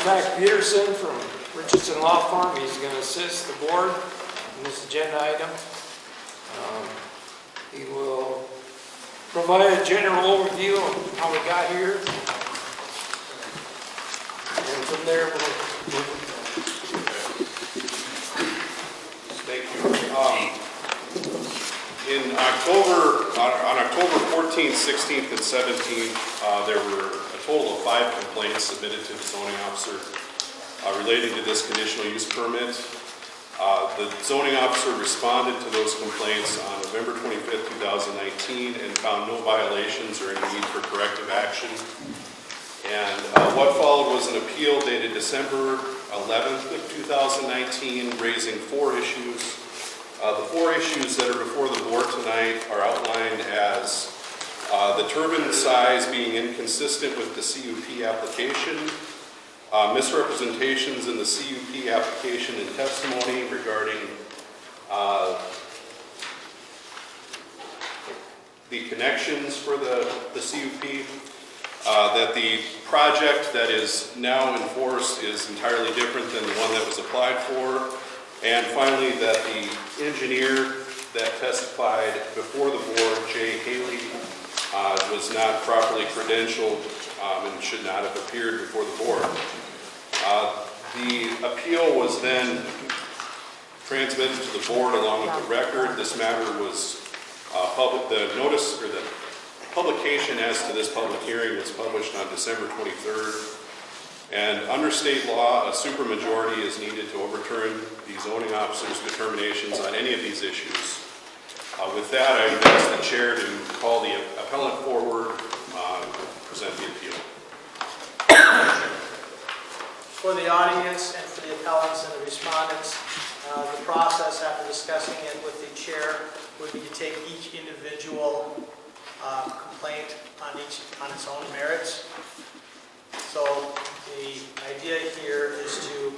contact Peterson from Richardson Law Firm. He's going to assist the board in this agenda item. He will provide a general overview of how we got here. And from there, Thank you. In October, on October 14th, 16th, and 17th, there were a total of 5 complaints submitted to the zoning officer relating to this conditional use permit. The zoning officer responded to those complaints on November 25th, 2019, and found no violations or any need for corrective action. And what followed was an appeal dated December 11th of 2019, raising 4 issues. The 4 issues that are before the board tonight are outlined as the turbine size being inconsistent with the CUP application, misrepresentations in the CUP application and testimony regarding the connections for the CUP, that the project that is now enforced is entirely different than the one that was applied for, and finally that the engineer that testified before the board, Jay Haley, was not properly credentialed and should not have appeared before the board. The appeal was then transmitted to the board along with the record. This matter was the notice or the publication as to this public hearing was published on December 23rd. And under state law, a supermajority is needed to overturn the zoning officer's determinations on any of these issues. With that, I would ask the chair to call the appellant forward, present the appeal. For the audience and for the appellants and the respondents, the process after discussing it with the chair would be to take each individual complaint on its own merits. So the idea here is to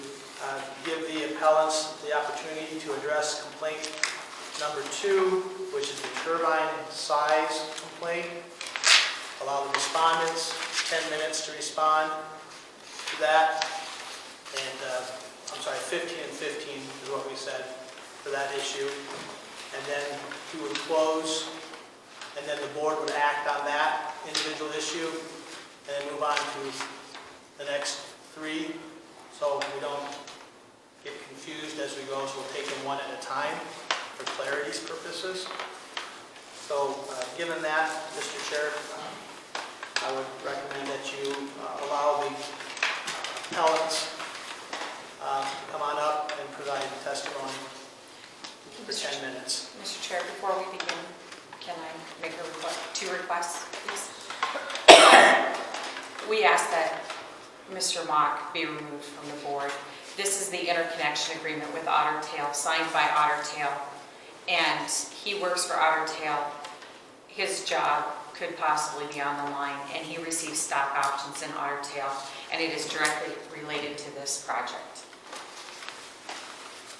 give the appellants the opportunity to address complaint number 2, which is the turbine size complaint. Allow the respondents 10 minutes to respond to that. And I'm sorry, 15 and 15 is what we said for that issue. And then he would close, and then the board would act on that individual issue, and then move on to the next 3, so we don't get confused as we go. So we'll take them one at a time for clarity's purposes. So given that, Mr. Chair, I would recommend that you allow the appellants to come on up and provide testimony for 10 minutes. Mr. Chair, before we begin, can I make a request, 2 requests, please? We ask that Mr. Mock be removed from the board. This is the interconnection agreement with Otter Tail, signed by Otter Tail, and he works for Otter Tail. His job could possibly be on the line, and he receives stock options in Otter Tail, and it is directly related to this project.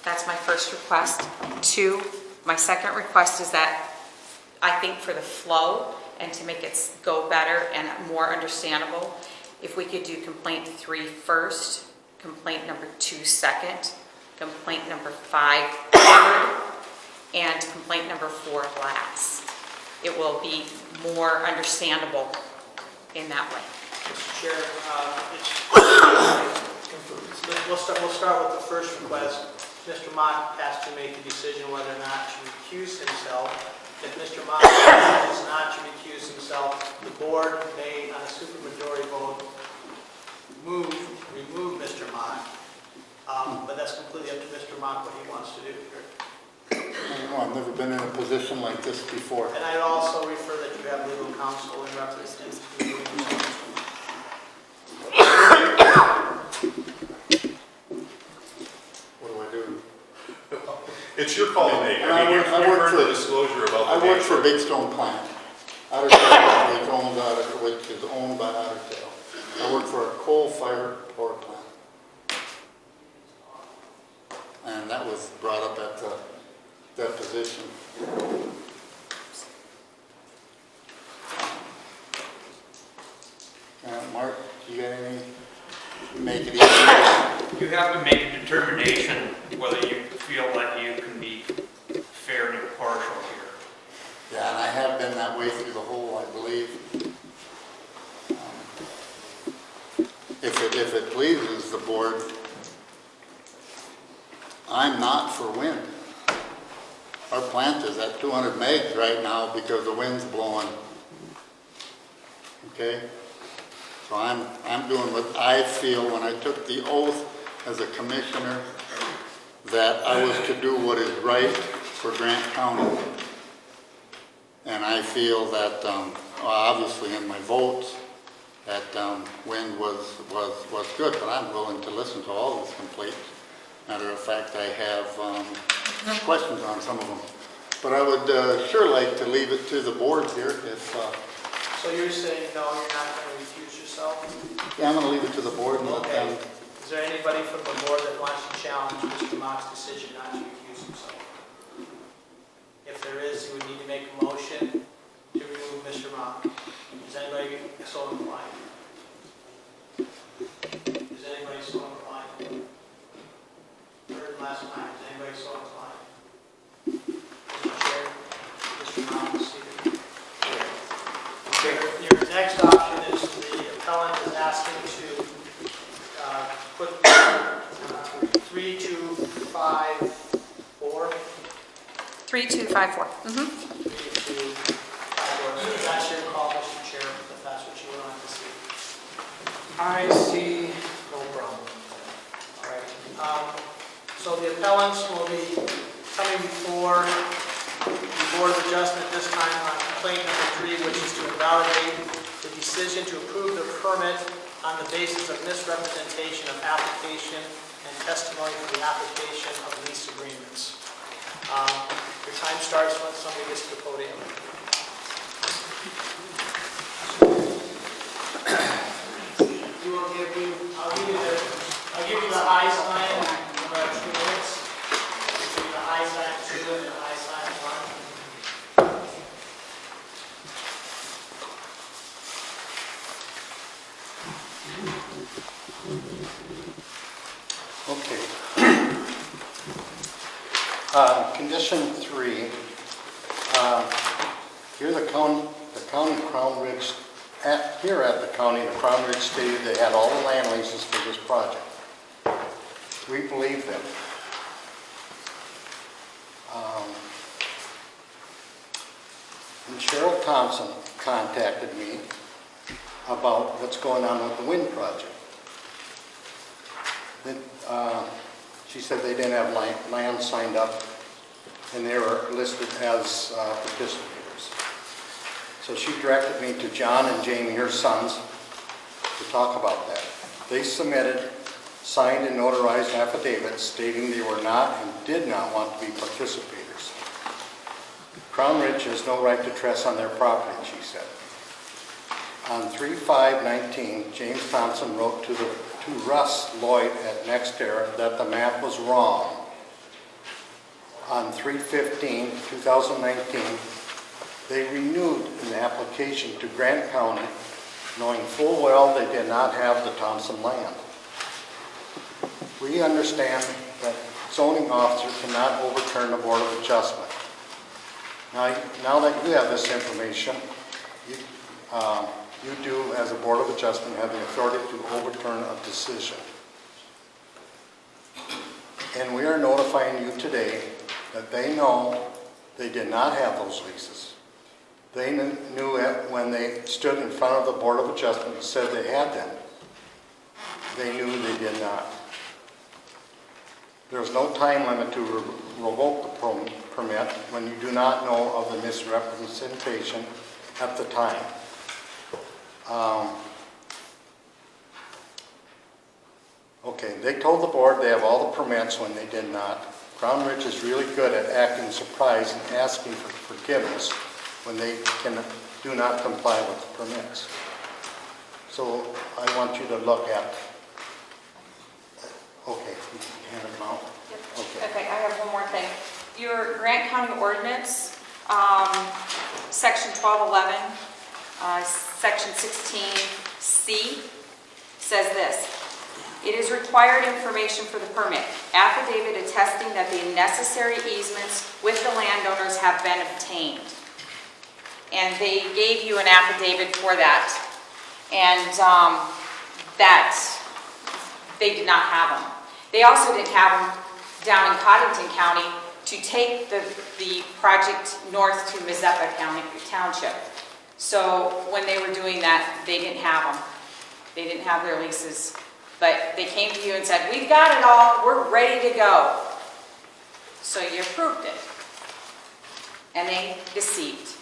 That's my first request. 2, my second request is that I think for the flow and to make it go better and more understandable, if we could do complaint 3 first, complaint number 2 second, complaint number 5 third, and complaint number 4 last. It will be more understandable in that way. Mr. Chair, we'll start with the first request. Mr. Mock has to make a decision whether or not to recuse himself. If Mr. Mock chooses not to recuse himself, the board may, on a supermajority vote, remove Mr. Mock. But that's completely up to Mr. Mock what he wants to do here. I don't know, I've never been in a position like this before. And I'd also refer that you have legal counsel in reference to What do I do? It's your call to make. I You've heard the disclosure about the I work for Big Stone Plant. Otter Tail, which is owned by Otter Tail. I work for a coal-fired power plant. And that was brought up at the deposition. Mark, you got any make it easier. You have to make a determination whether you feel that you can be fair and impartial here. Yeah, and I have been that way through the whole, I believe. If it pleases the board, I'm not for wind. Our plant is at 200 megs right now because the wind's blowing. Okay? So I'm doing what I feel when I took the oath as a commissioner that I was to do what is right for Grant County. And I feel that, obviously in my votes, that wind was good, but I'm willing to listen to all these complaints. Matter of fact, I have questions on some of them. But I would sure like to leave it to the board here if... So you're saying, no, you're not going to recuse yourself? Yeah, I'm going to leave it to the board and let Okay. them... Is there anybody from the board that wants to challenge Mr. Mock's decision not to recuse himself? If there is, you would need to make a motion to remove Mr. Mock. Is anybody so inclined? Is anybody so inclined? Third and last time, is anybody so inclined? Mr. Chair, Mr. Mock is seated. Your next option is the appellant is asking to put 3254. 3254. 3254. So that's your call, Mr. Chair, if that's what you would like to see. I see no problem. All right. So the appellants will be coming before the Board of Adjustment this time on complaint number 3, which is to invalidate the decision to approve the permit on the basis of misrepresentation of application and testimony for the application of lease agreements. Your time starts when somebody gets to the podium. I'll give you the high sign for 2 minutes. I'll give you the high sign 2 and the high sign 1. Okay. Condition 3. Here the county Crown Ridge, here at the county, the Crown Ridge stated they had all the land leases for this project. We believe them. And Cheryl Thompson contacted me about what's going on with the wind project. She said they didn't have land signed up and they were listed as participators. So she directed me to John and Jamie, her sons, to talk about that. They submitted signed and notarized affidavits stating they were not and did not want to be participators. Crown Ridge has no right to trespass on their property, she said. On 3/5/19, James Thompson wrote to Russ Lloyd at NextEra that the map was wrong. On 3/15/2019, they renewed an application to Grant County, knowing full well they did not have the Thompson land. We understand that zoning officer cannot overturn the Board of Adjustment. Now that you have this information, you do, as a Board of Adjustment, have the authority to overturn a decision. And we are notifying you today that they know they did not have those leases. They knew it when they stood in front of the Board of Adjustment and said they had them. They knew they did not. There's no time limit to revoke the permit when you do not know of the misrepresentation at the time. Okay, they told the board they have all the permits when they did not. Crown Ridge is really good at acting surprised and asking for forgiveness when they do not comply with the permits. So I want you to look at, okay, you can hand them out. Yep. Okay. Okay, I have one more thing. Your Grant County ordinance, section 1211, section 16C says this. required information for the permit. Affidavit attesting that the necessary easements with the landowners have been obtained. And they gave you an affidavit for that. And that they did not have them. They also didn't have them down in Cottington County to take the project north to Mazeppa County Township. So when they were doing that, they didn't have them. They didn't have their leases. But they came to you and said, we've got it all, we're ready to go. So you approved it. And they deceived.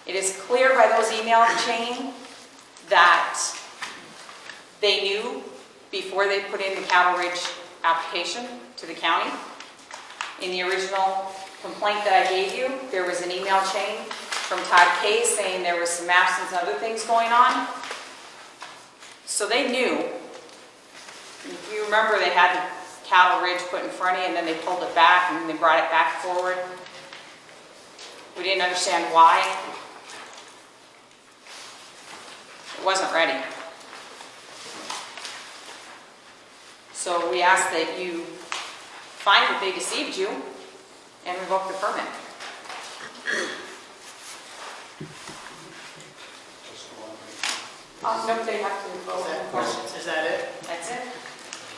It is clear by those email chain that they knew before they put in the Cattle Ridge application to the county. In the original complaint that I gave you, there was an email chain from Todd Kay saying there was some maps and other things going on. So they knew. If you remember, they had the Cattle Ridge put in front of you and then they pulled it back and then they brought it back forward. We didn't understand why. It wasn't ready. So we ask that you find that they deceived you and revoke the permit. No, they have to vote. Is that it? That's it.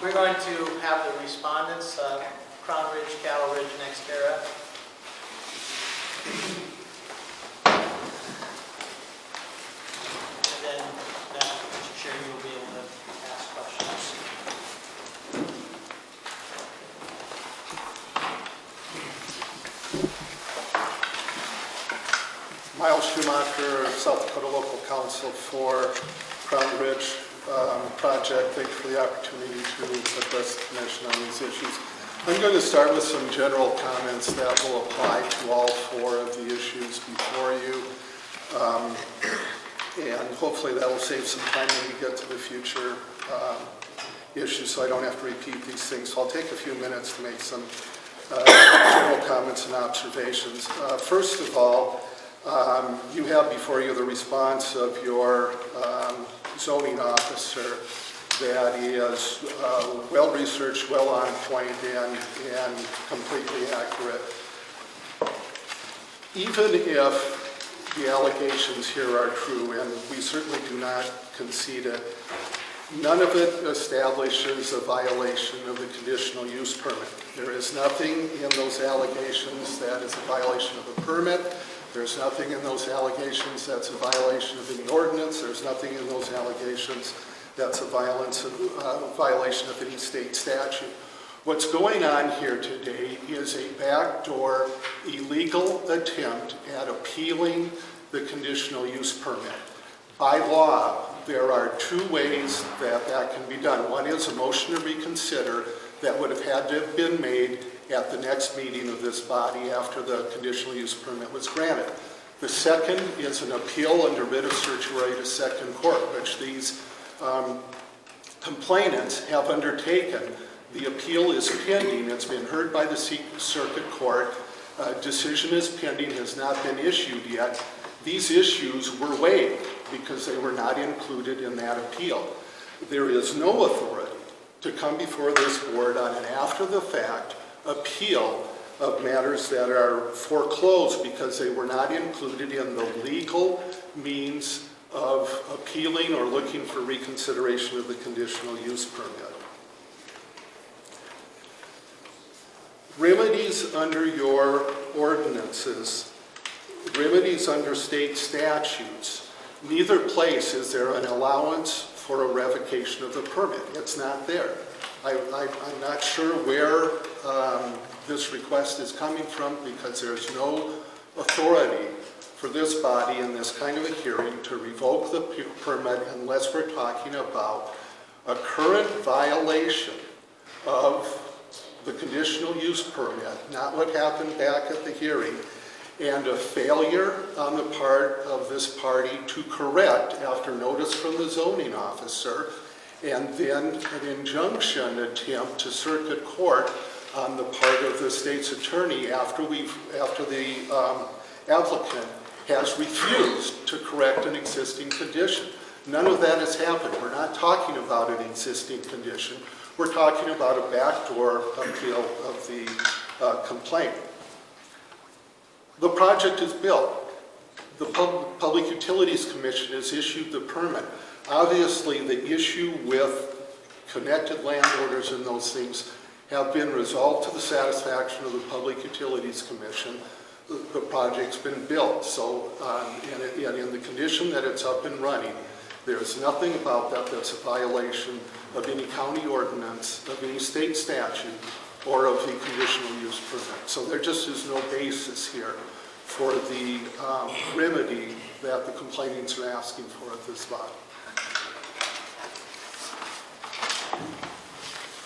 We're going to have the respondents, Crown Ridge, Cattle Ridge, and Xterra. And then, Mr. Chair, you will be able to ask questions. Miles Schumacher, South Dakota Local Counsel for Crown Ridge Project. Thank you for the opportunity to address the Commission on these issues. I'm going to start with some general comments that will apply to all four of the issues before you. And hopefully that will save some time when we get to the future issues so I don't have to repeat these things. So I'll take a few minutes to make some general comments and observations. First of all, you have before you the response of your zoning officer that is well-researched, well on point, and completely accurate. Even if the allegations here are true, and we certainly do not concede it, none of it establishes a violation of the conditional use permit. There is nothing in those allegations that is a violation of a permit. There's nothing in those allegations that's a violation of any ordinance. There's nothing in those allegations that's a violation of any state statute. What's going on here today is a backdoor illegal attempt at appealing the conditional use permit. By law, there are two ways that that can be done. One is a motion to reconsider that would have had to have been made at the next meeting of this body after the conditional use permit was granted. The second is an appeal under writ of certiorari to second court, which these complainants have undertaken. The appeal is pending. It's been heard by the circuit court. Decision is pending, has not been issued yet. These issues were waived because they were not included in that appeal. There is no authority to come before this board on an after-the-fact appeal of matters that are foreclosed because they were not included in the legal means of appealing or looking for reconsideration of the conditional use permit. Remedies under your ordinances, remedies under state statutes, neither place is there an allowance for a revocation of the permit. It's not there. I'm not sure where this request is coming from because there's no authority for this body in this kind of a hearing to revoke the permit unless we're talking about a current violation of the conditional use permit, not what happened back at the hearing, and a failure on the part of this party to correct after notice from the zoning officer, and then an injunction attempt to circuit court on the part of the state's attorney after the applicant has refused to correct an existing condition. None of that has happened. We're not talking about an existing condition. We're talking about a backdoor appeal of the complaint. The project is built. The Public Utilities Commission has issued the permit. Obviously, the issue with connected landowners and those things have been resolved to the satisfaction of the Public Utilities Commission. The project's been built, so and in the condition that it's up and running, there's nothing about that that's a violation of any county ordinance, of any state statute, or of the conditional use permit. So there just is no basis here for the remedy that the complainants are asking for at this spot.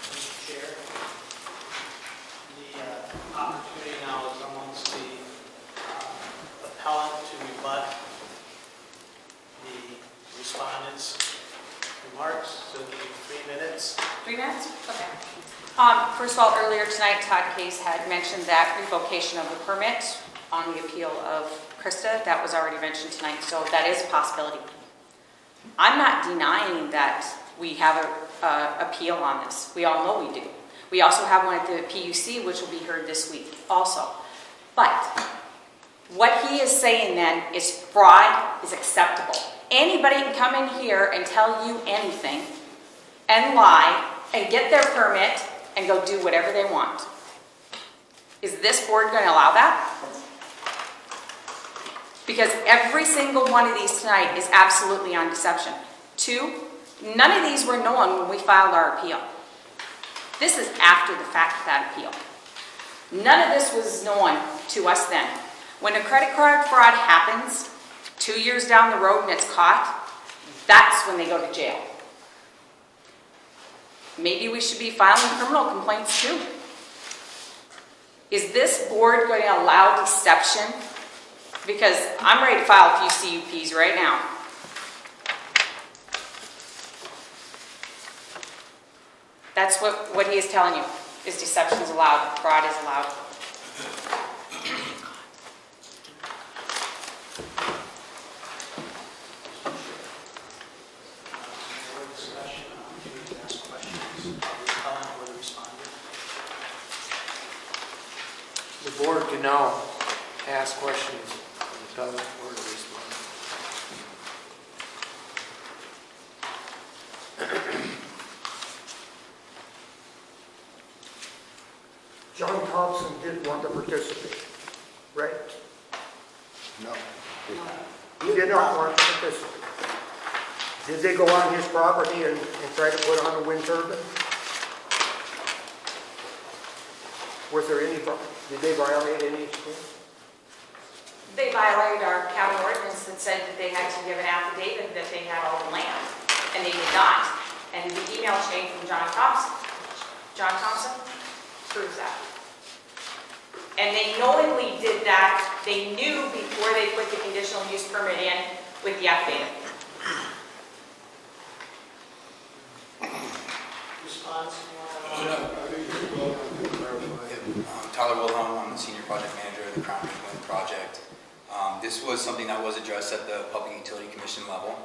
Mr. Chair, the opportunity now is amongst the appellant to rebut the respondent's remarks. So give you 3 minutes. 3 minutes? Okay. First of all, earlier tonight, Todd Case had mentioned that revocation of the permit on the appeal of Krista. That was already mentioned tonight, so that is a possibility. I'm not denying that we have an appeal on this. We all know we do. We also have one at the PUC, which will be heard this week also. But what he is saying then is fraud is acceptable. Anybody can come in here and tell you anything and lie and get their permit and go do whatever they want. Is this board going to allow that? Because every single one of these tonight is absolutely on deception. 2, none of these were known when we filed our appeal. This is after the fact of that appeal. None of this was known to us then. When a credit card fraud happens 2 years down the road and it's caught, that's when they go to jail. Maybe we should be filing criminal complaints too. Is this board going to allow deception? Because I'm ready to file a few CUPs right now. That's what he is telling you, is deception is allowed, fraud is allowed. More discussion, opportunity to ask questions of the appellant or the respondent. The board can now ask questions of the appellant or the respondent. John Thompson didn't want to participate, right? No. He did not want to participate. Did they go on his property and try to put on a wind turbine? Was there any, did they violate anything? They violated our county ordinance that said that they had to give an affidavit that they had all the land, and they did not. And the email chain from John Thompson proves that. And they knowingly did that. They knew before they put the conditional use permit in with the affidavit. Response? Tyler Wilhelm, I'm the senior project manager of the Crown Ridge Wind project. This was something that was addressed at the Public Utility Commission level,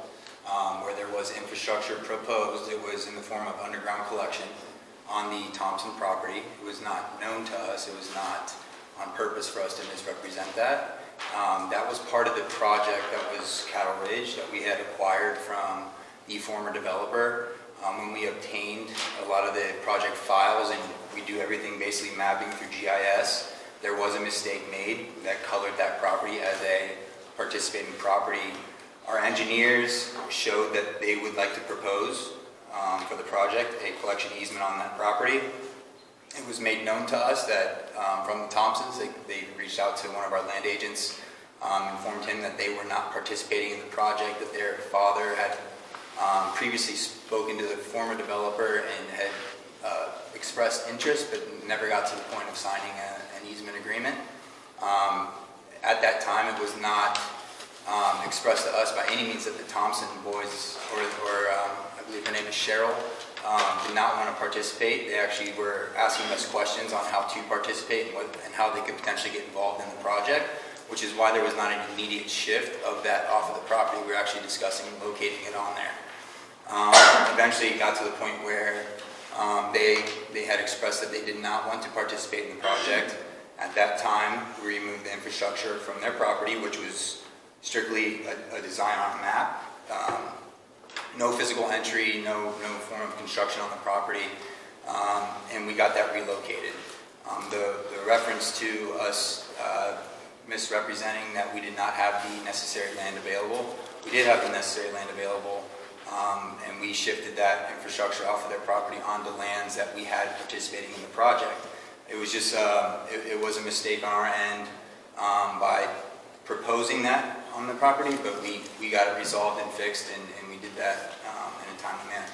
where there was infrastructure proposed. It was in the form of underground collection on the Thompson property. It was not known to us. It was not on purpose for us to misrepresent that. That was part of the project that was Cattle Ridge that we had acquired from the former developer. When we obtained a lot of the project files and we do everything basically mapping through GIS, there was a mistake made that colored that property as a participating property. Our engineers showed that they would like to propose for the project a collection easement on that property. It was made known to us that from the Thompsons, they reached out to one of our land agents, informed him that they were not participating in the project, that their father had previously spoken to the former developer and had expressed interest but never got to the point of signing an easement agreement. At that time, it was not expressed to us by any means that the Thompson boys, or I believe her name is Cheryl, did not want to participate. They actually were asking us questions on how to participate and how they could potentially get involved in the project. which is why there was not an immediate shift of that off of the property. We were actually discussing locating it on there. Eventually it got to the point where they had expressed that they did not want to participate in the project. At that time, we removed the infrastructure from their property, which was strictly a design on a map. No physical entry, no form of construction on the property, and we got that relocated. The reference to us misrepresenting that we did not have the necessary land available. We did have the necessary land available, and we shifted that infrastructure off of their property onto lands that we had participating in the project. It was just, it was a mistake on our end by proposing that on the property, but we got it resolved and fixed, and we did that in a timely manner.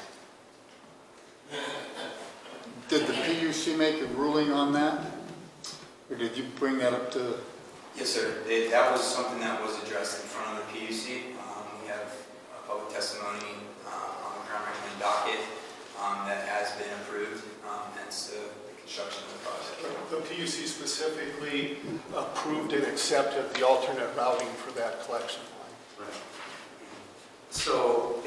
Did the PUC make a ruling on that? Or did you bring that up to? Yes, sir. That was something that was addressed in front of the PUC. We have a public testimony on the ground recommend docket that has been approved, hence the construction of the project. The PUC specifically approved and accepted the alternate routing for that collection line. Right. So,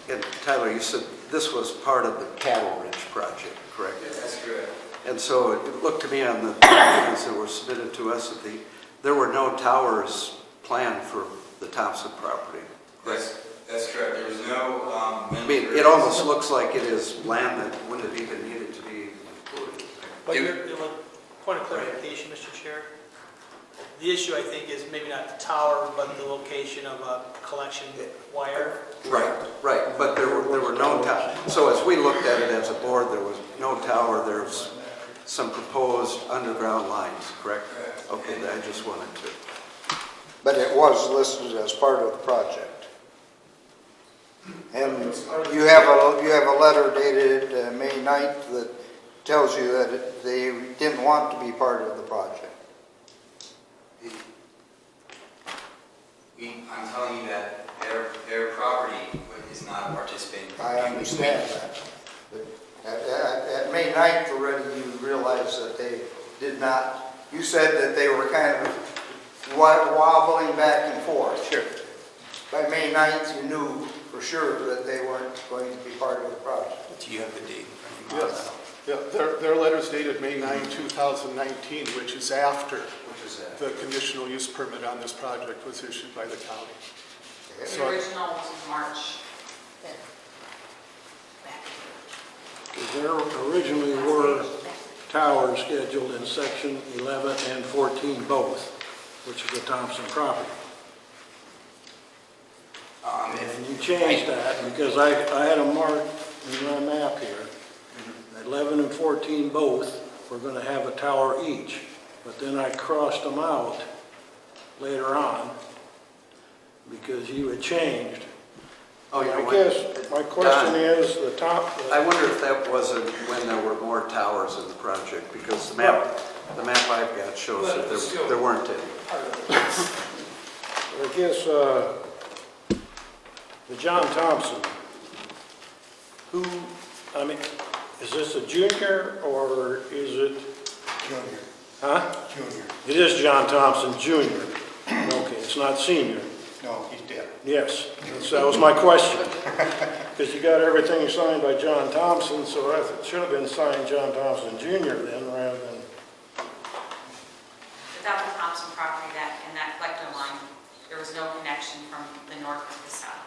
and Tyler, you said this was part of the Cattle Ridge project, correct? Yes, that's correct. And so it looked to me on the documents that were submitted to us that there were no towers planned for the Thompson property, correct? That's correct. There was no... I mean, it almost looks like it is land that wouldn't have even needed to be included. But point of clarification, Mr. Chair. The issue, I think, is maybe not the tower, but the location of a collection wire. Right, but there were no towers. So as we looked at it as a board, there was no tower, there's some proposed underground lines, correct? Correct. Okay, I just wanted to. But it was listed as part of the project. And you have a letter dated May 9th that tells you that they didn't want to be part of the project. I'm telling you that their property is not participating. I understand that. But at May 9th already you realized that they did not, you said that they were kind of wobbling back and forth. Sure. By May 9th you knew for sure that they weren't going to be part of the project. Do you have the date? Yes. Yeah, their letter's dated May 9, 2019, which is after the conditional use permit on this project was issued by the county. The original was March 5th. There originally were towers scheduled in section 11 and 14 both, which is the Thompson property. And you changed that because I had them marked in my map here. 11 and 14 both were going to have a tower each, but then I crossed them out later on because you had changed. Oh, yeah. I guess my question is the top. I wonder if that wasn't when there were more towers in the project, because the map I've got shows that there weren't any. I guess the John Thompson, is this a junior or is it? Junior. Huh? Junior. It is John Thompson Jr. Okay, it's not senior. No, he's dead. Yes, that was my question. Because you got everything signed by John Thompson, so it should have been signed John Thompson Jr. then rather than... Without the Thompson property and that collector line, there was no connection from the north to the south.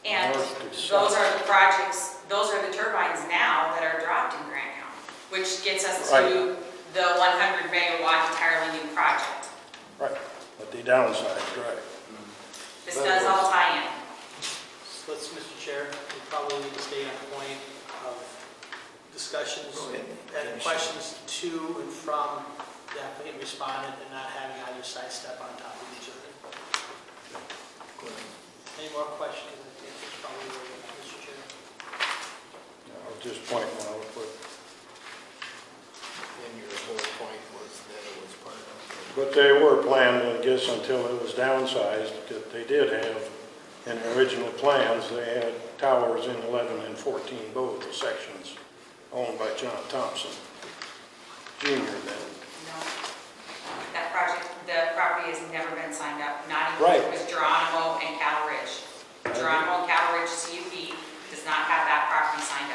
And those are the projects, those are the turbines now that are dropped in Grant County, which gets us to the 100 megawatt entirely new project. Right, but they downsized, right. This does all tie in. Let's, Mr. Chair, we probably need to stay on point of discussions and questions to and from the applicant respondent and not having either side step on top of each other. Any more questions? I think that's probably where we're at, Mr. Chair. I'll just point out what... And your whole point was that it was part of But they were planned, I guess, until it was downsized, that they did have, in the original plans, they had towers in 11 and 14, both the sections owned by John Thompson Jr. then. No. property has never been signed up, not Right. even with Geronimo and Cattle Ridge. Geronimo and Cattle Ridge CUP does not have that